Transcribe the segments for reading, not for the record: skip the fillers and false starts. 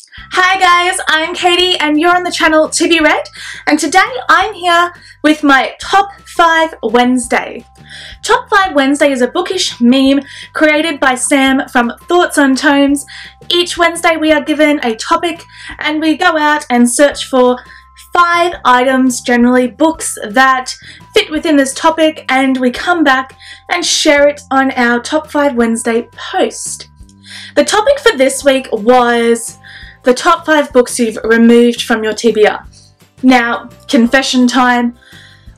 Hi guys, I'm Katie and you're on the channel To Be Read, and today I'm here with my Top 5 Wednesday. Top 5 Wednesday is a bookish meme created by Sam from Thoughts on Tomes. Each Wednesday we are given a topic and we go out and search for 5 items, generally books that fit within this topic, and we come back and share it on our Top 5 Wednesday post. The topic for this week was the top 5 books you've removed from your TBR. Now, confession time.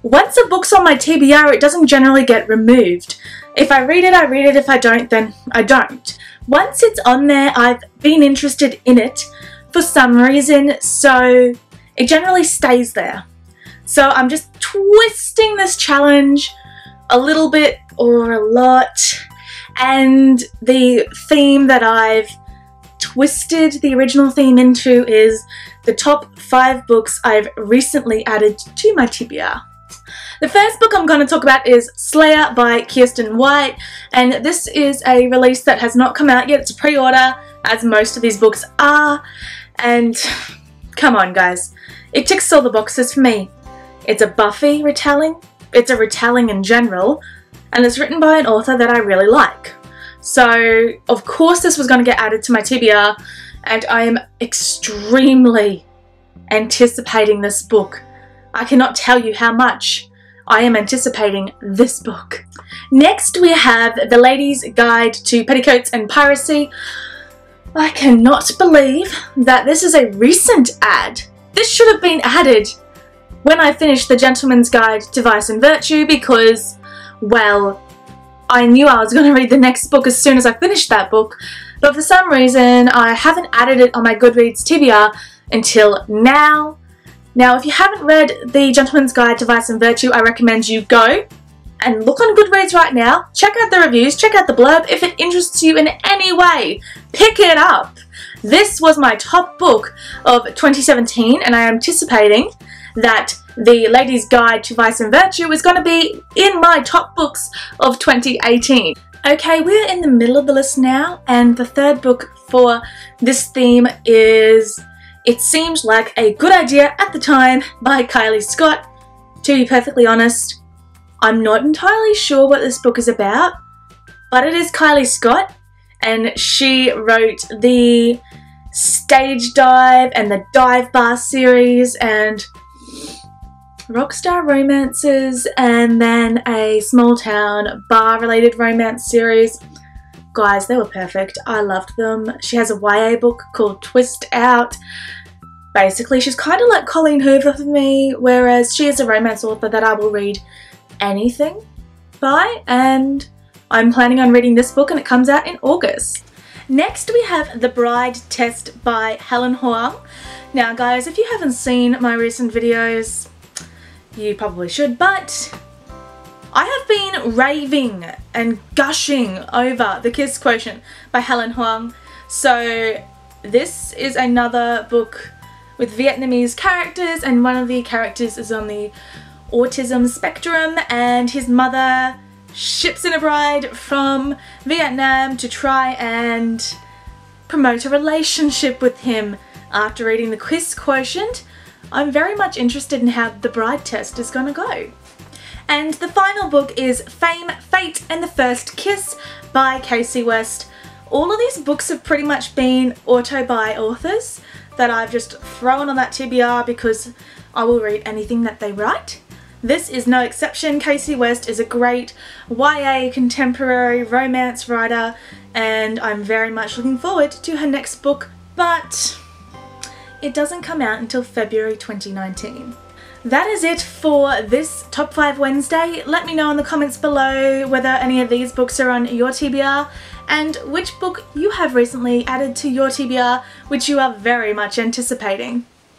Once a book's on my TBR, it doesn't generally get removed. If I read it, I read it. If I don't, then I don't. Once it's on there, I've been interested in it for some reason, so it generally stays there. So I'm just twisting this challenge a little bit or a lot, and the theme that I've twisted the original theme into is the top 5 books I've recently added to my TBR. The first book I'm going to talk about is Slayer by Kiersten White, and this is a release that has not come out yet. It's a pre-order, as most of these books are, and come on guys, it ticks all the boxes for me. It's a Buffy retelling, it's a retelling in general, and it's written by an author that I really like. So, of course this was going to get added to my TBR, and I am extremely anticipating this book. I cannot tell you how much I am anticipating this book. Next we have The Lady's Guide to Petticoats and Piracy. I cannot believe that this is a recent ad. This should have been added when I finished The Gentleman's Guide to Vice and Virtue because, well, I knew I was going to read the next book as soon as I finished that book, but for some reason I haven't added it on my Goodreads TBR until now. Now, if you haven't read The Gentleman's Guide to Vice and Virtue, I recommend you go and look on Goodreads right now, check out the reviews, check out the blurb. If it interests you in any way, pick it up. This was my top book of 2017, and I am anticipating that The Lady's Guide to Vice and Virtue is going to be in my top books of 2018. Okay, we're in the middle of the list now, and the third book for this theme is It Seemed Like a Good Idea at the Time by Kylie Scott. To be perfectly honest, I'm not entirely sure what this book is about, but it is Kylie Scott, and she wrote the Stage Dive and the Dive Bar series and Rockstar Romances, and then a small town bar related romance series. Guys, they were perfect. I loved them. She has a YA book called Twist Out. Basically, she's kind of like Colleen Hoover for me, whereas she is a romance author that I will read anything by, and I'm planning on reading this book and it comes out in August. Next we have The Bride Test by Helen Hoang. Now guys, if you haven't seen my recent videos, you probably should, but I have been raving and gushing over The Kiss Quotient by Helen Hoang. So this is another book with Vietnamese characters, and one of the characters is on the autism spectrum, and his mother ships in a bride from Vietnam to try and promote a relationship with him. After reading The Kiss Quotient, I'm very much interested in how The Bride Test is gonna go. And the final book is Fame, Fate and the First Kiss by Casey West. All of these books have pretty much been auto-buy authors that I've just thrown on that TBR because I will read anything that they write. This is no exception. Casey West is a great YA contemporary romance writer, and I'm very much looking forward to her next book, but it doesn't come out until February 2019. That is it for this Top 5 Wednesday. Let me know in the comments below whether any of these books are on your TBR and which book you have recently added to your TBR which you are very much anticipating.